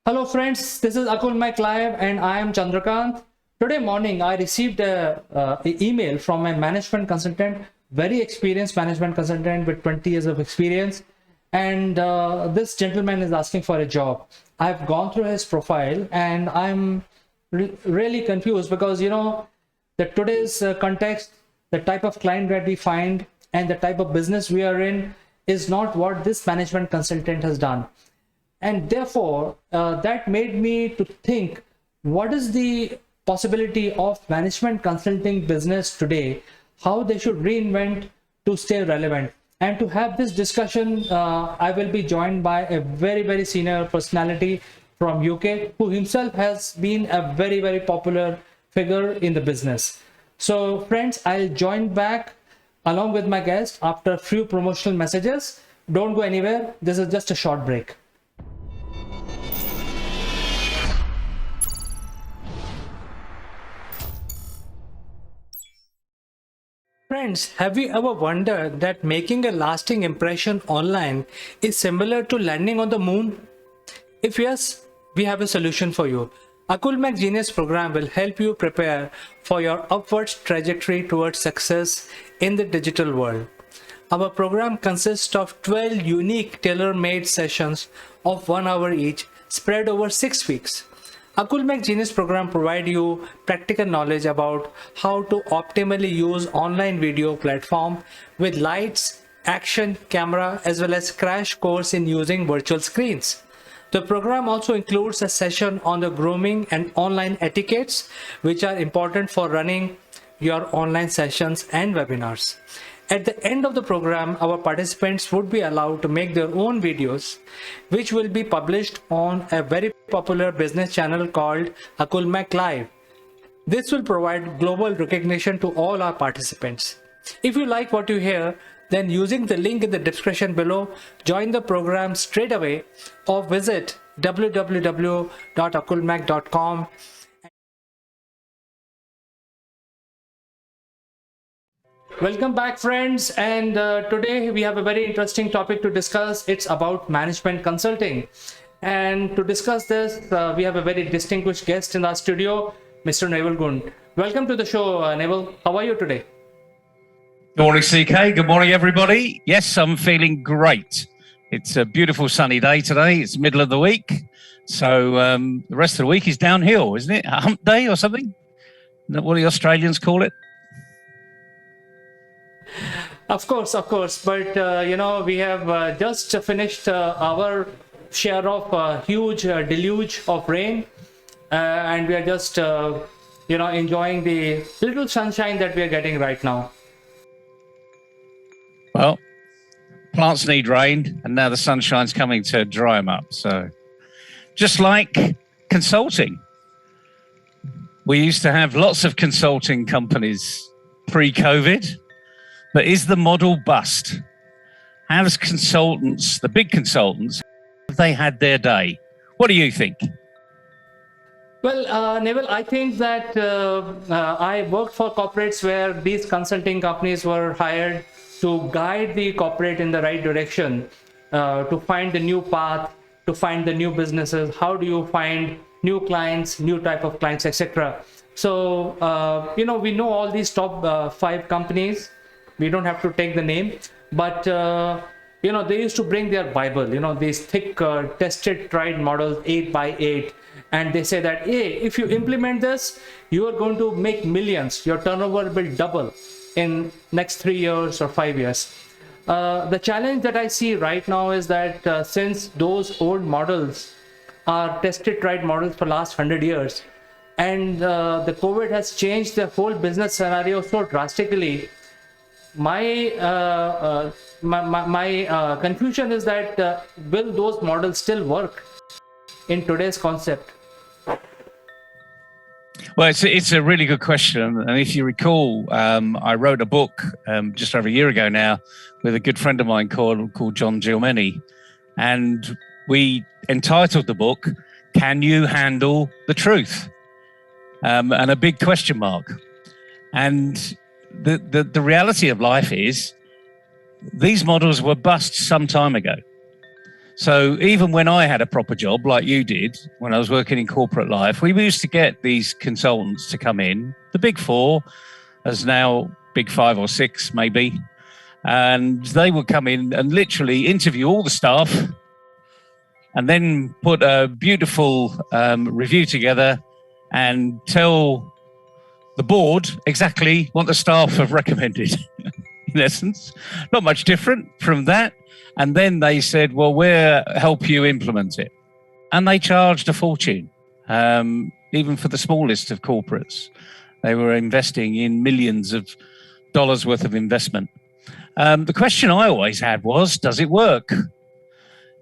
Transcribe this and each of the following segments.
Hello friends, this is Akulmach live and I am Chandrakant. Today morning I received an email from a management consultant, very experienced management consultant with 20 years of experience, and this gentleman is asking for a job. I've gone through his profile and I'm really confused because that today's context, the type of client that we find and the type of business we are in is not what this management consultant has done. And therefore, that made me to think, what is the possibility of management consulting business today, how they should reinvent to stay relevant. And to have this discussion, I will be joined by a very, very senior personality from UK, who himself has been a very, very popular figure in the business. So friends, I'll join back along with my guest after a few promotional messages. Don't go anywhere. This is just a short break. Friends, have you ever wondered that making a lasting impression online is similar to landing on the moon? If yes, we have a solution for you. Akulmach Genius program will help you prepare for your upwards trajectory towards success in the digital world. Our program consists of 12 unique tailor-made sessions of 1 hour each, spread over 6 weeks. Akulmach Genius program provide you practical knowledge about how to optimally use online video platform with lights, action, camera, as well as crash course in using virtual screens. The program also includes a session on the grooming and online etiquettes, which are important for running your online sessions and webinars. At the end of the program, our participants would be allowed to make their own videos, which will be published on a very popular business channel called Akulmach Live. This will provide global recognition to all our participants. If you like what you hear, then using the link in the description below, join the program straight away or visit www.akulmach.com. Welcome back, friends, and today we have a very interesting topic to discuss. It's about management consulting, and to discuss this we have a very distinguished guest in our studio, Mr. Gaunt. Welcome to the show, Neville. How are you today? Good morning, CK. Good morning, everybody. Yes, I'm feeling great. It's a beautiful sunny day today. It's middle of the week, so the rest of the week is downhill, isn't it? A hump day or something? Isn't that what the Australians call it? Of course, but we have just finished our share of huge deluge of rain, and we are just enjoying the little sunshine that we are getting right now. Well, plants need rain, and now the sunshine's coming to dry them up. So, just like consulting, we used to have lots of consulting companies pre-COVID. But is the model bust? Have consultants, the big consultants, have they had their day? What do you think? Well, Neville, I think that I worked for corporates where these consulting companies were hired to guide the corporate in the right direction, to find the new path, to find the new businesses. How do you find new clients, new type of clients, etc. So, we know all these top 5 companies. We don't have to take the name, but they used to bring their Bible, these thick, tested, tried models, 8x8, and they say that, hey, if you implement this, you are going to make millions. Your turnover will double in next 3 years or 5 years. The challenge that I see right now is that since those old models are tested, tried models for last 100 years, and the COVID has changed the whole business scenario so drastically. My confusion is that will those models still work in today's concept? Well, it's a really good question. And if you recall, I wrote a book just over a year ago now with a good friend of mine called John Gilmany. And we entitled the book, Can You Handle the Truth? And a big question mark. And the reality of life is these models were bust some time ago. So even when I had a proper job like you did, when I was working in corporate life, we used to get these consultants to come in, the big four, as now big 5 or 6 maybe, and they would come in and literally interview all the staff and then put a beautiful review together and tell the board exactly what the staff have recommended. In essence, not much different from that. And then they said, well, we'll help you implement it. And they charged a fortune, even for the smallest of corporates. They were investing in millions of dollars worth of investment. The question I always had was, does it work?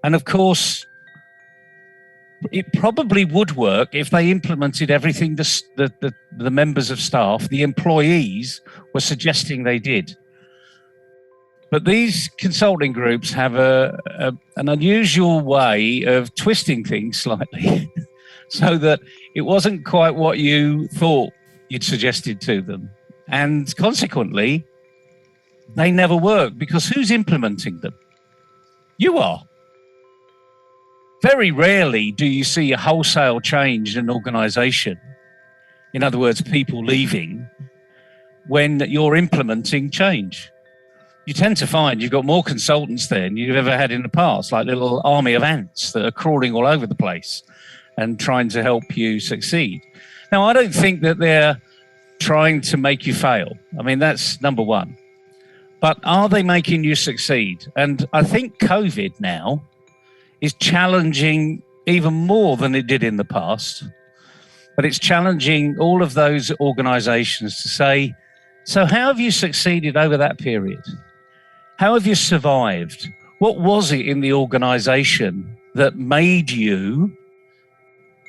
And of course, it probably would work if they implemented everything the members of staff, the employees, were suggesting they did. But these consulting groups have an unusual way of twisting things slightly so that it wasn't quite what you thought you'd suggested to them. And consequently, they never work, because who's implementing them? You are. Very rarely do you see a wholesale change in an organization, in other words, people leaving, when you're implementing change. You tend to find you've got more consultants than you've ever had in the past, like little army of ants that are crawling all over the place and trying to help you succeed. Now, I don't think that they're trying to make you fail. I mean, that's number one. But are they making you succeed? And I think COVID now is challenging even more than it did in the past. But it's challenging all of those organizations to say, so how have you succeeded over that period? How have you survived? What was it in the organization that made you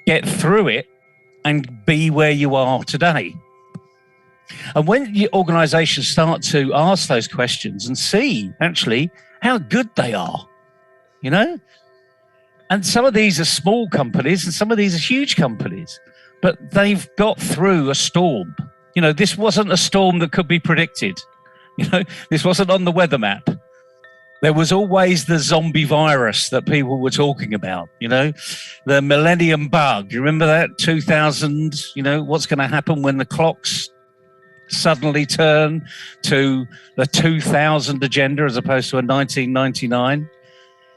get through it and be where you are today? And when your organizations start to ask those questions and see actually how good they are, you know? And some of these are small companies and some of these are huge companies, but they've got through a storm. You know, this wasn't a storm that could be predicted. You know, this wasn't on the weather map. There was always the zombie virus that people were talking about, you know, the millennium bug. You remember that? 2000, you know, what's going to happen when the clocks suddenly turn to the 2000 agenda as opposed to a 1999.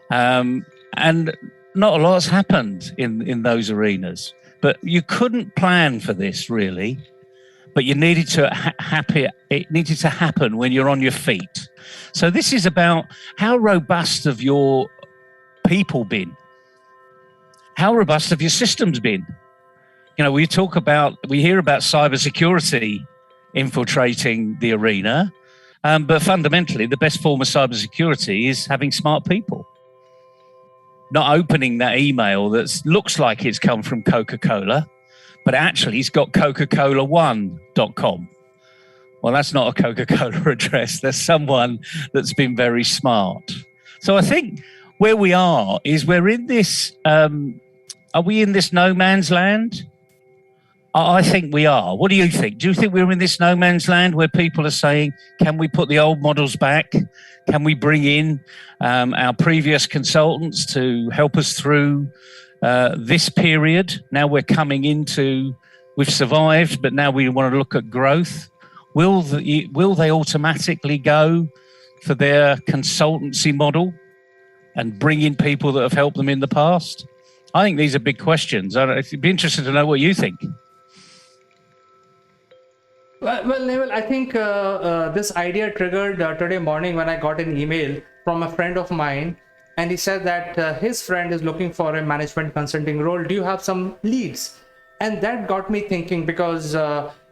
And not a lot's happened in those arenas. But you couldn't plan for this, really. But you needed to it needed to happen when you're on your feet. So this is about how robust have your people been? How robust have your systems been? You know, we hear about cybersecurity infiltrating the arena, but fundamentally, the best form of cybersecurity is having smart people. Not opening that email that looks like it's come from Coca-Cola, but actually it's got coca-cola1.com. Well, that's not a Coca-Cola address. There's someone that's been very smart. So I think where we are is we're in this, are we in this no man's land? I think we are. What do you think? Do you think we're in this no man's land where people are saying, can we put the old models back? Can we bring in our previous consultants to help us through this period? Now we're coming into, we've survived, but now we want to look at growth. Will they automatically go for their consultancy model and bring in people that have helped them in the past? I think these are big questions. I'd be interested to know what you think. Well, Neville, I think this idea triggered today morning when I got an email from a friend of mine, and he said that his friend is looking for a management consulting role. Do you have some leads? And that got me thinking, because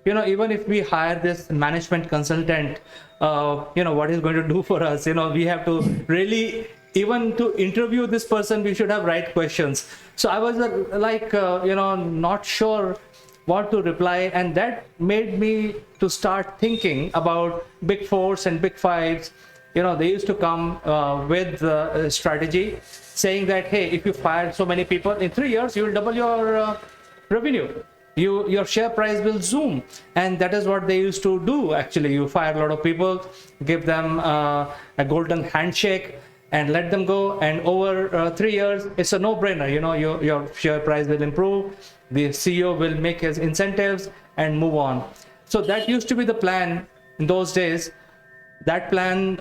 you know, even if we hire this management consultant, you know, what he's going to do for us? You know, we have to really, even to interview this person, we should have right questions. So I was you know, not sure what to reply, and that made me to start thinking about big fours and big fives. You know, they used to come with a strategy saying that, hey, if you fire so many people in 3 years, you will double your revenue. Your share price will zoom. And that is what they used to do. Actually, you fire a lot of people, give them a golden handshake, and let them go. And over 3 years, it's a no-brainer. Your share price will improve. The CEO will make his incentives and move on. So that used to be the plan in those days. That plan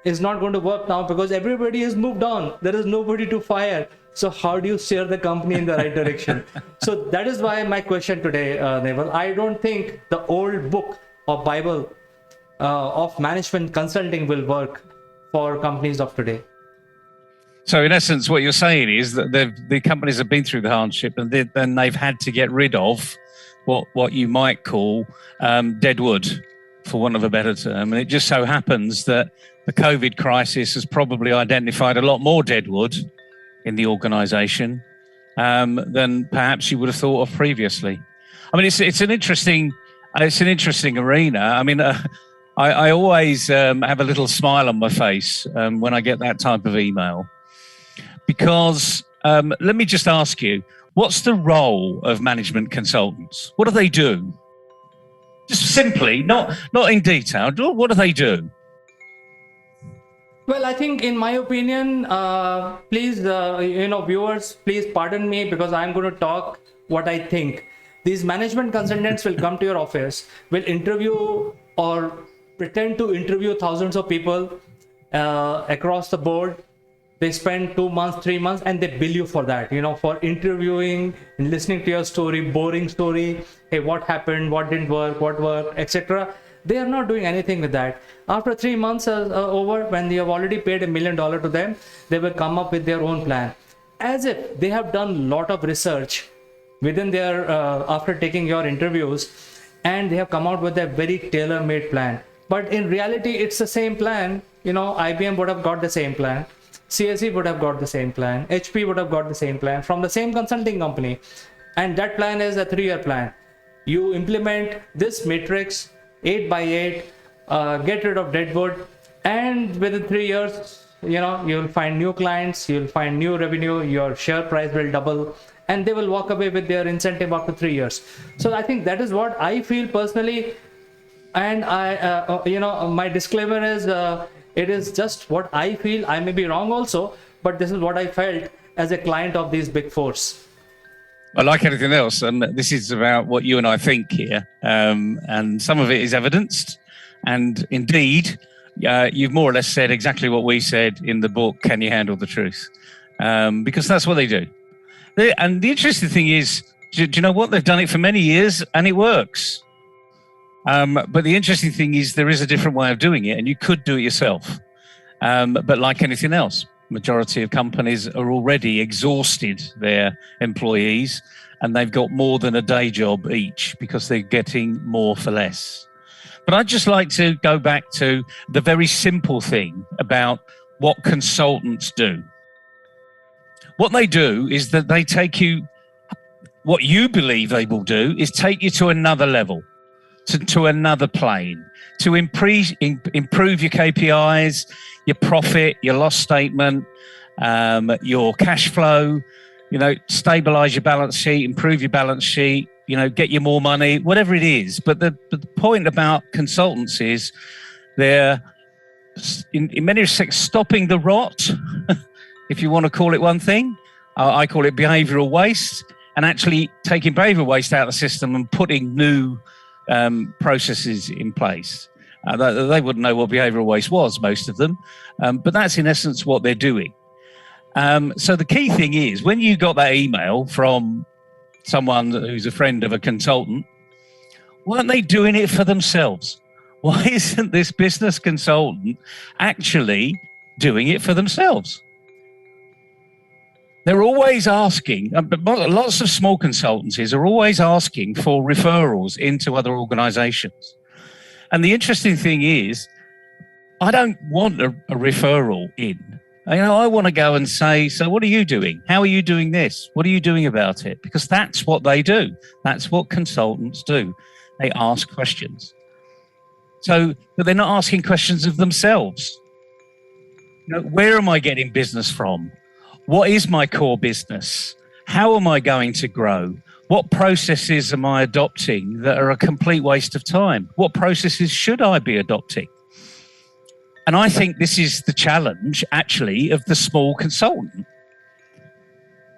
is not going to work now because everybody has moved on. There is nobody to fire. So how do you steer the company in the right direction? So that is why my question today, Naval, I don't think the old book or Bible of management consulting will work for companies of today. So in essence, what you're saying is that the companies have been through the hardship and then they've had to get rid of what you might call dead wood, for want of a better term. And it just so happens that the COVID crisis has probably identified a lot more dead wood in the organisation than perhaps you would have thought of previously. I mean, it's an interesting arena. I mean, I always have a little smile on my face when I get that type of email, because let me just ask you, what's the role of management consultants? What do they do? Just simply, not in detail. What do they do? Well, I think, in my opinion, please, viewers, please pardon me because I'm going to talk what I think. These management consultants will come to your office, will interview or pretend to interview thousands of people across the board. They spend 2 months, 3 months, and they bill you for that, for interviewing and listening to your story, boring story. Hey, what happened? What didn't work? What worked? Etc. They are not doing anything with that. After 3 months over, when you have already paid $1 million to them, they will come up with their own plan, as if they have done a lot of research within their after taking your interviews, and they have come out with a very tailor-made plan. But in reality, it's the same plan. IBM would have got the same plan. CSE would have got the same plan. HP would have got the same plan from the same consulting company. And that plan is a 3-year plan. You implement this matrix 8 by 8, get rid of deadwood, and within 3 years, you'll find new clients, you'll find new revenue, your share price will double, and they will walk away with their incentive after 3 years. So I think that is what I feel personally. And my disclaimer is, it is just what I feel. I may be wrong also, but this is what I felt as a client of these big fours. Well, like anything else, and this is about what you and I think here, and some of it is evidenced. And indeed, you've more or less said exactly what we said in the book, Can You Handle the Truth? Because that's what they do. And the interesting thing is, do you know what? They've done it for many years and it works. But the interesting thing is there is a different way of doing it, and you could do it yourself. But like anything else, majority of companies are already exhausted their employees, and they've got more than a day job each because they're getting more for less. But I'd just like to go back to the very simple thing about what consultants do. What they do is that they take you, what you believe they will do is take you to another level, to another plane, to improve your KPIs, your profit, your loss statement, your cash flow, stabilize your balance sheet, improve your balance sheet, get you more money, whatever it is. But the point about consultants is they're, in many respects, stopping the rot, if you want to call it one thing. I call it behavioral waste, and actually taking behavioral waste out of the system and putting new processes in place. They wouldn't know what behavioral waste was, most of them, but that's in essence what they're doing. So the key thing is, when you got that email from someone who's a friend of a consultant, weren't they doing it for themselves? Why isn't this business consultant actually doing it for themselves? They're always asking, lots of small consultancies are always asking for referrals into other organizations. And the interesting thing is, I don't want a referral in. I want to go and say, so what are you doing? How are you doing this? What are you doing about it? Because that's what they do. That's what consultants do. They ask questions. But they're not asking questions of themselves. Where am I getting business from? What is my core business? How am I going to grow? What processes am I adopting that are a complete waste of time? What processes should I be adopting? And I think this is the challenge, actually, of the small consultant.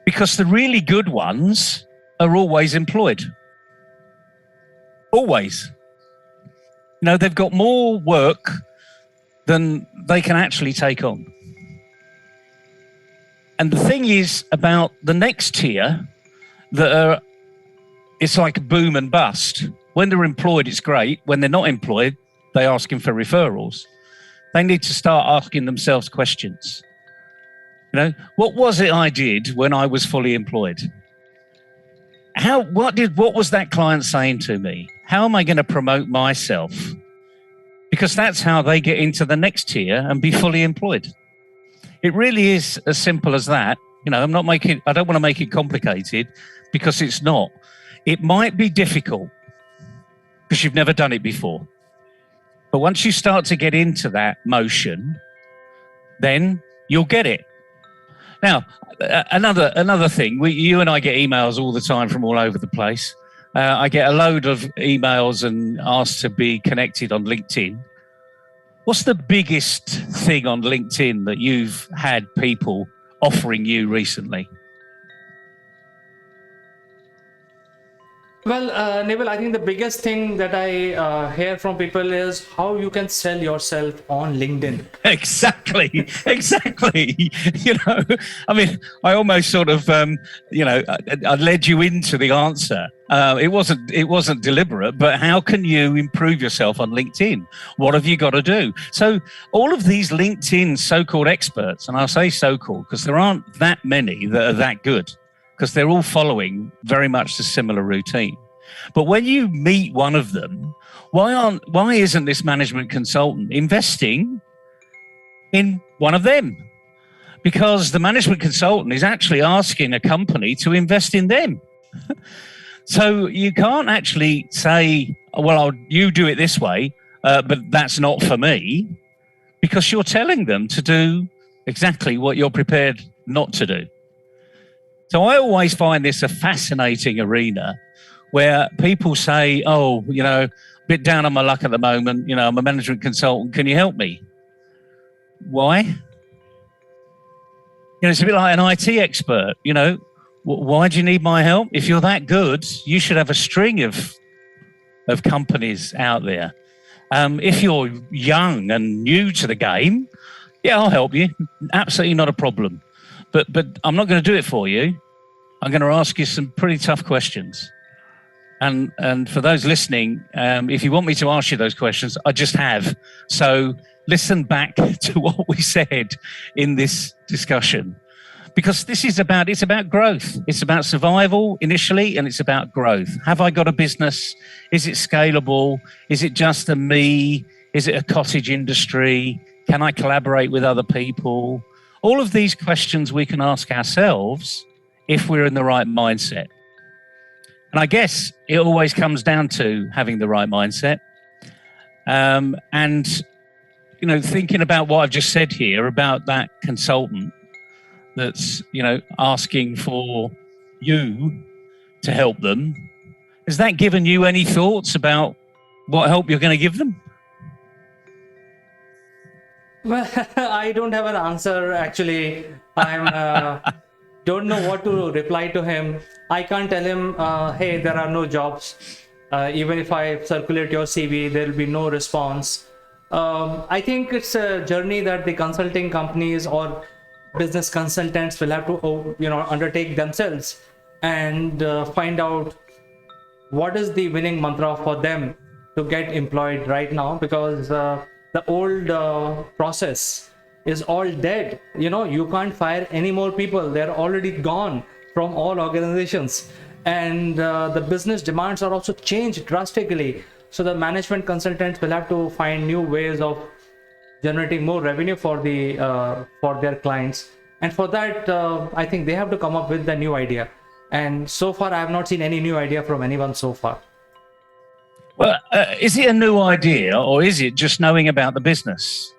Because the really good ones are always employed. Always. You know, they've got more work than they can actually take on. And the thing is about the next tier it's like boom and bust. When they're employed, it's great. When they're not employed, they're asking for referrals. They need to start asking themselves questions. You know, what was it I did when I was fully employed? What was that client saying to me? How am I going to promote myself? Because that's how they get into the next tier and be fully employed. It really is as simple as that. You know, I don't want to make it complicated, because it's not. It might be difficult because you've never done it before. But once you start to get into that motion, then you'll get it. Now, another thing, you and I get emails all the time from all over the place. I get a load of emails and asked to be connected on LinkedIn. What's the biggest thing on LinkedIn that you've had people offering you recently? Well, Neville, I think the biggest thing that I hear from people is how you can sell yourself on LinkedIn. Exactly. You know, I mean, I almost sort of, I led you into the answer. It wasn't deliberate, but how can you improve yourself on LinkedIn? What have you got to do? So all of these LinkedIn so-called experts, and I'll say so-called because there aren't that many that are that good, because they're all following very much the similar routine. But when you meet one of them, why isn't this management consultant investing in one of them? Because the management consultant is actually asking a company to invest in them. So you can't actually say, well, you do it this way, but that's not for me, because you're telling them to do exactly what you're prepared not to do. So I always find this a fascinating arena where people say, oh, you know, a bit down on my luck at the moment. You know, I'm a management consultant. Can you help me? Why? You know, it's a bit like an IT expert. You know, why do you need my help? If you're that good, you should have a string of companies out there. If you're young and new to the game, yeah, I'll help you. Absolutely not a problem. But I'm not going to do it for you. I'm going to ask you some pretty tough questions. And for those listening, if you want me to ask you those questions, I just have. So listen back to what we said in this discussion, because it's about growth. It's about survival initially, and it's about growth. Have I got a business? Is it scalable? Is it just a me? Is it a cottage industry? Can I collaborate with other people? All of these questions we can ask ourselves if we're in the right mindset. And I guess it always comes down to having the right mindset. And, you know, thinking about what I've just said here about that consultant that's, you know, asking for you to help them, has that given you any thoughts about what help you're going to give them? Well, I don't have an answer, actually. I'm don't know what to reply to him. I can't tell him, hey, there are no jobs. Even if I circulate your CV, there will be no response. I think it's a journey that the consulting companies or business consultants will have to, undertake themselves and find out what is the winning mantra for them to get employed right now, because the old process is all dead. You know, you can't fire any more people. They're already gone from all organizations, and the business demands are also changed drastically. So the management consultants will have to find new ways of generating more revenue for their clients, and for that I think they have to come up with the new idea. And so far I have not seen any new idea from anyone so far. Well, is it a new idea, or is it just knowing about the business?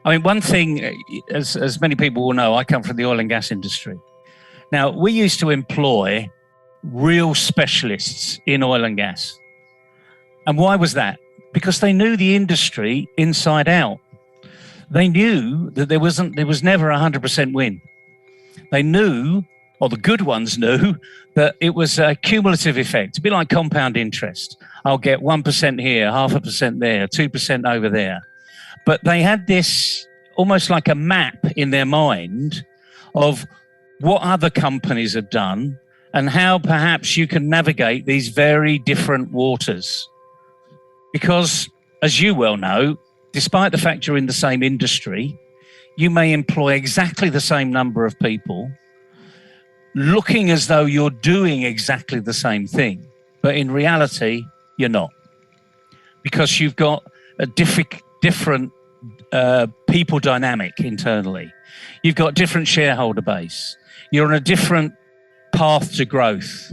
I mean, one thing, as many people will know, I come from the oil and gas industry. Now, we used to employ real specialists in oil and gas. And why was that? Because they knew the industry inside out. they knew that there was never a 100% win. They knew, or the good ones knew, that it was a cumulative effect, a bit like compound interest. I'll get 1% here, 0.5% there, 2% over there. But they had this almost like a map in their mind of what other companies have done and how perhaps you can navigate these very different waters. Because, as you well know, despite the fact you're in the same industry, you may employ exactly the same number of people, looking as though you're doing exactly the same thing, but in reality, you're not. Because you've got a different people dynamic internally. You've got different shareholder base. You're on a different path to growth.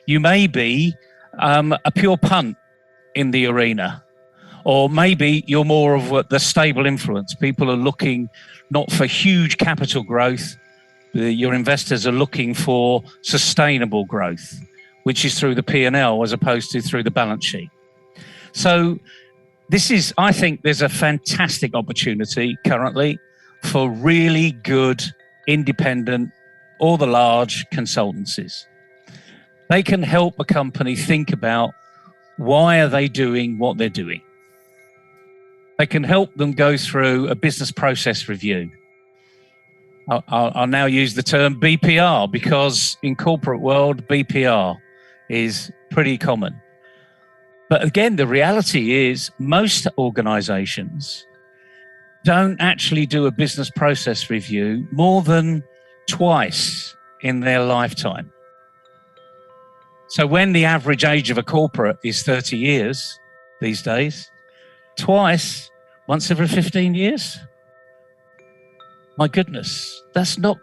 You may be a pure punt in the arena, or maybe you're more of the stable influence. People are looking not for huge capital growth. Your investors are looking for sustainable growth, which is through the P&L as opposed to through the balance sheet. So I think there's a fantastic opportunity currently for really good, independent, or the large consultancies. They can help a company think about why are they doing what they're doing. They can help them go through a business process review. I'll now use the term BPR because in corporate world, BPR is pretty common. But again, the reality is most organizations don't actually do a business process review more than twice in their lifetime. So when the average age of a corporate is 30 years these days, twice, once every 15 years. My goodness, that's not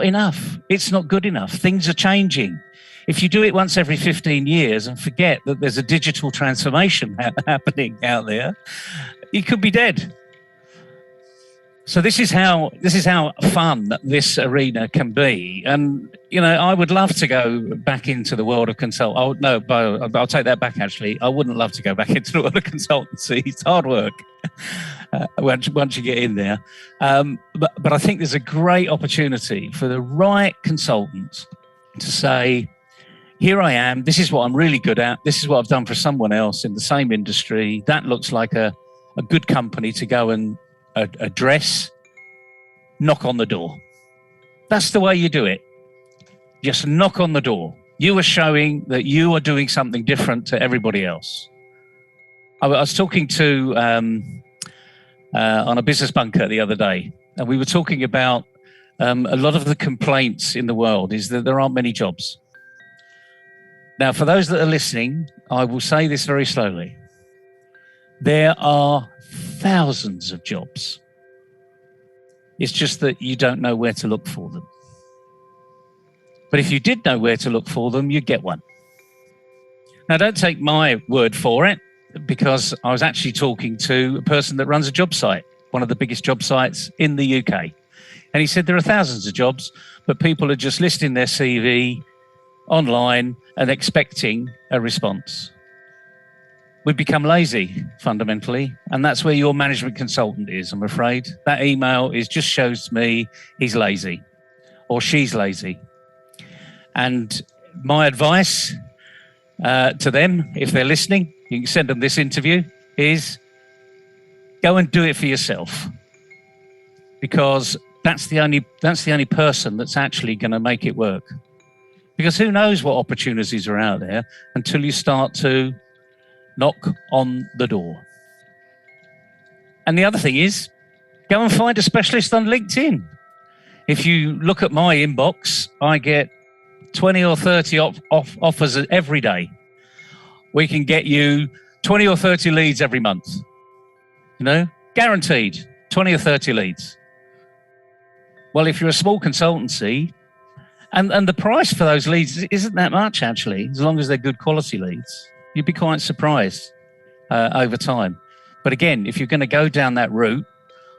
enough. It's not good enough. Things are changing. If you do it once every 15 years and forget that there's a digital transformation happening out there, you could be dead. So this is how fun this arena can be. And, I would love to go back into the world of consult. Oh, no, I'll take that back, actually. I wouldn't love to go back into the world of consultancy. It's hard work once you get in there. But I think there's a great opportunity for the right consultants to say, here I am. This is what I'm really good at. This is what I've done for someone else in the same industry. That looks like a good company to go and address. Knock on the door. That's the way you do it. Just knock on the door. You are showing that you are doing something different to everybody else. I was talking to on a business bunker the other day, and we were talking about a lot of the complaints in the world is that there aren't many jobs. Now, for those that are listening, I will say this very slowly. There are thousands of jobs. It's just that you don't know where to look for them. But if you did know where to look for them, you'd get one. Now, don't take my word for it, because I was actually talking to a person that runs a job site, one of the biggest job sites in the UK. And he said there are thousands of jobs, but people are just listing their CV online and expecting a response. We've become lazy, fundamentally, and that's where your management consultant is, I'm afraid. That email just shows me he's lazy or she's lazy. And my advice to them, if they're listening, you can send them this interview, is go and do it for yourself, because that's the only person that's actually going to make it work. Because who knows what opportunities are out there until you start to knock on the door. And the other thing is, go and find a specialist on LinkedIn. If you look at my inbox, I get 20 or 30 offers every day. We can get you 20 or 30 leads every month. Guaranteed 20 or 30 leads. Well, if you're a small consultancy, and the price for those leads isn't that much, actually, as long as they're good quality leads. You'd be quite surprised over time. But again, if you're going to go down that route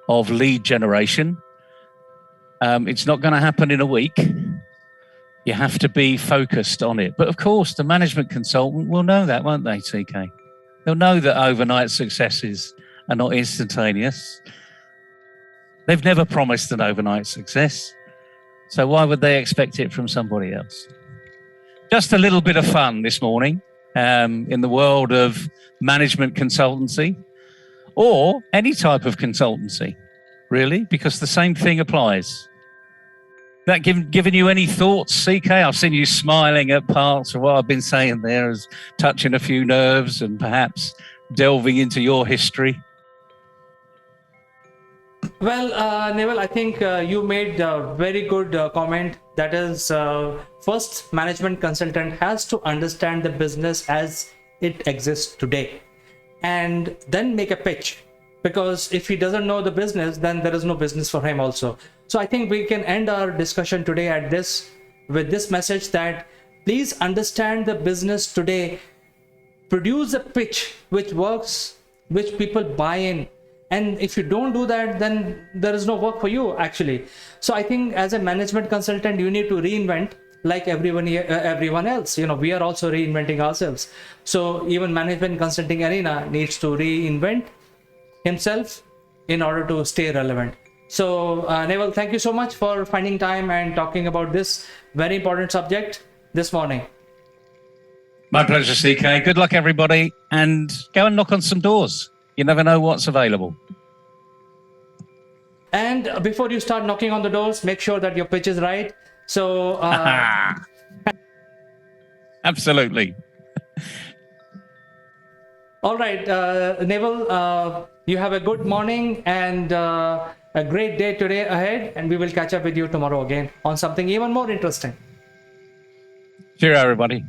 of lead generation, it's not going to happen in a week. You have to be focused on it. But of course, the management consultant will know that, won't they, TK? They'll know that overnight successes are not instantaneous. They've never promised an overnight success. So why would they expect it from somebody else? Just a little bit of fun this morning in the world of management consultancy, or any type of consultancy, really, because the same thing applies. That given you any thoughts, CK? I've seen you smiling at parts of what I've been saying there, as touching a few nerves and perhaps delving into your history. Well, Neville, I think you made a very good comment. That is, first, management consultant has to understand the business as it exists today, and then make a pitch. Because if he doesn't know the business, then there is no business for him also. So I think we can end our discussion today with this message that please understand the business today. Produce a pitch which works, which people buy in. And if you don't do that, then there is no work for you, actually. So I think as a management consultant, you need to reinvent like everyone else. We are also reinventing ourselves. So even management consulting arena needs to reinvent himself in order to stay relevant. So Neville, thank you so much for finding time and talking about this very important subject this morning. My pleasure, CK. Good luck, everybody. And go and knock on some doors. You never know what's available. And before you start knocking on the doors, make sure that your pitch is right. So absolutely. All right, Neville, you have a good morning and a great day today ahead, and we will catch up with you tomorrow again on something even more interesting. Cheerio, everybody.